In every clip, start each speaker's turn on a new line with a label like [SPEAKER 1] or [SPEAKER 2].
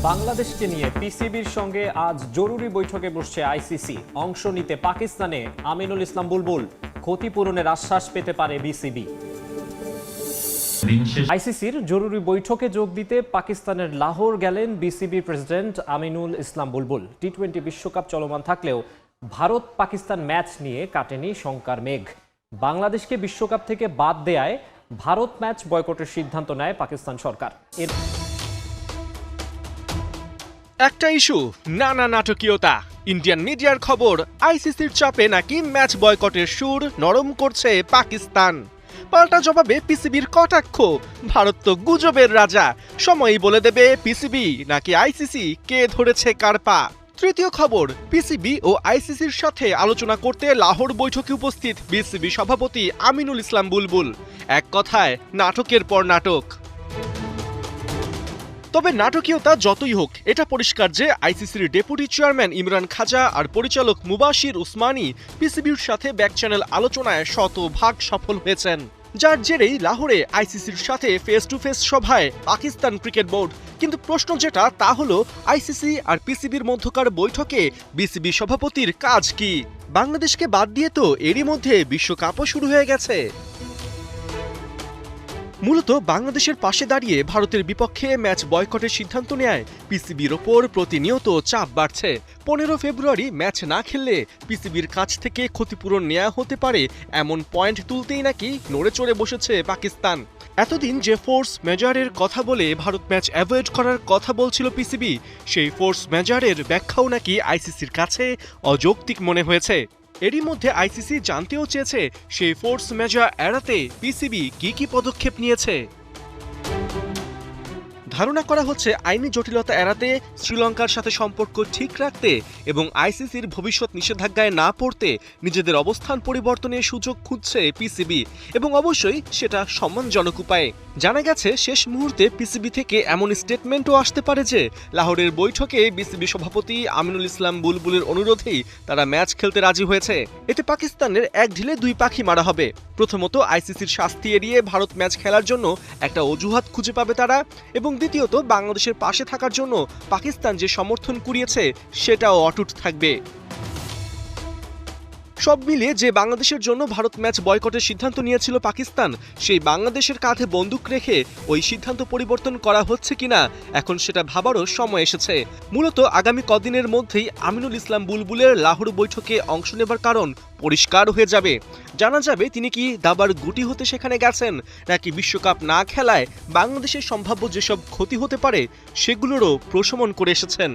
[SPEAKER 1] বাংলাদেশকে নিয়ে পিসিবির সঙ্গে আজ জরুরি বৈঠকে বসছে আইসিসি। অংশ নিতে পাকিস্তানে আমিনুল ইসলাম বুলবুল। ক্ষতিপূরণের আশ্বাস পেতে পারে বিসিবি। আইসিসির জরুরি বৈঠকে যোগ দিতে পাকিস্তানের লাহোর গেলেন বিসিবি প্রেসিডেন্ট আমিনুল ইসলাম বুলবুল। টি-20 বিশ্বকাপ চলমান থাকলেও ভারত পাকিস্তান ম্যাচ নিয়ে কাটেনি শঙ্কার মেঘ। বাংলাদেশকে বিশ্বকাপ থেকে বাদ দেয়ায় ভারত ম্যাচ বয়কটের সিদ্ধান্ত নেয় পাকিস্তান সরকার।
[SPEAKER 2] একটা ইস্যু, নানা নাটকীয়তা। ইন্ডিয়ান মিডিয়ার খবর, আইসিসির চাপে নাকি ম্যাচ বয়কটের সুর নরম করছে পাকিস্তান। পাল্টা জবাবে পিসিবির কটাক্ষ, ভারত তো গুজবের রাজা, সময়ই বলে দেবে পিসিবি নাকি আইসিসি কে ধরেছে কার পা। তৃতীয় খবর, পিসিবি ও আইসিসির সাথে আলোচনা করতে লাহোর বৈঠকে উপস্থিত বিসিবি সভাপতি আমিনুল ইসলাম বুলবুল। এক কথায় নাটকের পর নাটক। তবে নাটকীয়তা যতই হোক, এটা পরিষ্কার যে আইসিসির ডেপুটি চেয়ারম্যান ইমরান খাজা আর পরিচালক মুবাশির উসমানী পিসিবির সাথে ব্যাক চ্যানেল আলোচনায় শতভাগ সফল হয়েছেন, যার জেরেই লাহোরে আইসিসির সাথে ফেস টু ফেস সভায় পাকিস্তান ক্রিকেট বোর্ড। কিন্তু প্রশ্ন যেটা, তা হলো আইসিসি আর পিসিবির মধ্যকার বৈঠকে বিসিবি সভাপতির কাজ কি? বাংলাদেশকে বাদ দিয়ে তো এরই মধ্যে বিশ্বকাপও শুরু হয়ে গেছে। মূলত বাংলাদেশের পাশে দাঁড়িয়ে ভারতের বিপক্ষে ম্যাচ বয়কটের সিদ্ধান্ত নেয় পিসিবির ওপর প্রতিনিয়ত চাপ বাড়ছে। 15 ফেব্রুয়ারি ম্যাচ না খেললে পিসিবির কাছ থেকে ক্ষতিপূরণ নেওয়া হতে পারে, এমন পয়েন্ট তুলতেই নাকি নড়ে চড়ে বসেছে পাকিস্তান। এতদিন যে ফোর্স মেজরের কথা বলে ভারত ম্যাচ অ্যাভয়েড করার কথা বলছিল পিসিবি, সেই ফোর্স মেজরের ব্যাখ্যাও নাকি আইসিসির কাছে অযৌক্তিক মনে হয়েছে। এরই মধ্যে আইসিসি জানতেও চেয়েছে সেই ফোর্স মেজর এড়াতে পিসিবি কি পদক্ষেপ নিয়েছে। ধারণা করা হচ্ছে আইনি জটিলতা এড়াতে, শ্রীলঙ্কার সাথে সম্পর্ক ঠিক রাখতে এবং আইসিসির ভবিষ্যৎ নিষেধাজ্ঞায় না পড়তে নিজেদের অবস্থান পরিবর্তনের সুযোগ খুঁজছে পিসিবি, এবং অবশ্যই সেটা সম্মানজনক উপায়ে। জানা গেছে শেষ মুহূর্তে পিসিবি থেকে এমন স্টেটমেন্টও আসতে পারে যে লাহোরের বৈঠকে বিসিবি সভাপতি আমিনুল ইসলাম বুলবুলের অনুরোধেই তারা ম্যাচ খেলতে রাজি হয়েছে। এতে পাকিস্তানের এক ঢিলে দুই পাখি মারা হবে। প্রথমত, আইসিসির শাস্তি এড়িয়ে ভারত ম্যাচ খেলার জন্য একটা অজুহাত খুঁজে পাবে তারা, এবং দ্বিতীয়ত, বাংলাদেশের পাশে থাকার জন্য পাকিস্তান যে সমর্থন কুড়িয়েছে সেটাও অটুট থাকবে। সব মিলিয়ে যে বাংলাদেশের জন্য ভারত ম্যাচ বয়কটের সিদ্ধান্ত নিয়েছিল পাকিস্তান, সেই বাংলাদেশের কাঁধে বন্দুক রেখে ওই সিদ্ধান্ত পরিবর্তন করা হচ্ছে কিনা এখন সেটা ভাবারও সময় এসেছে। মূলত আগামী কদিনের মধ্যেই আমিনুল ইসলাম বুলবুলের লাহোর বৈঠকে অংশ নেবার কারণ পরিষ্কার হয়ে যাবে। জানা যাবে তিনি কি দাবার গুটি হতে সেখানে গেছেন, নাকি বিশ্বকাপ না খেলায় বাংলাদেশের সম্ভাব্য যেসব ক্ষতি হতে পারে সেগুলোরও প্রশমন করে এসেছেন।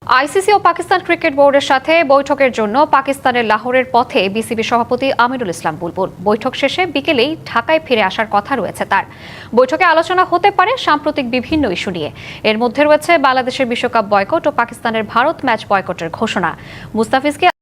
[SPEAKER 3] আইসিসি ও পাকিস্তান ক্রিকেট বোর্ডের সাথে বৈঠকের জন্য পাকিস্তানের লাহোরের পথে বিসিবি সভাপতি আমিনুল ইসলাম বুলবুল। বৈঠক শেষে বিকেলেই ঢাকায় ফিরে আসার কথা রয়েছে তার। বৈঠকে আলোচনা হতে পারে সাম্প্রতিক বিভিন্ন ইস্যু নিয়ে। এর মধ্যে রয়েছে বাংলাদেশের বিশ্বকাপ বয়কট ও পাকিস্তানের ভারত ম্যাচ বয়কটের ঘোষণা। মুস্তাফিজকে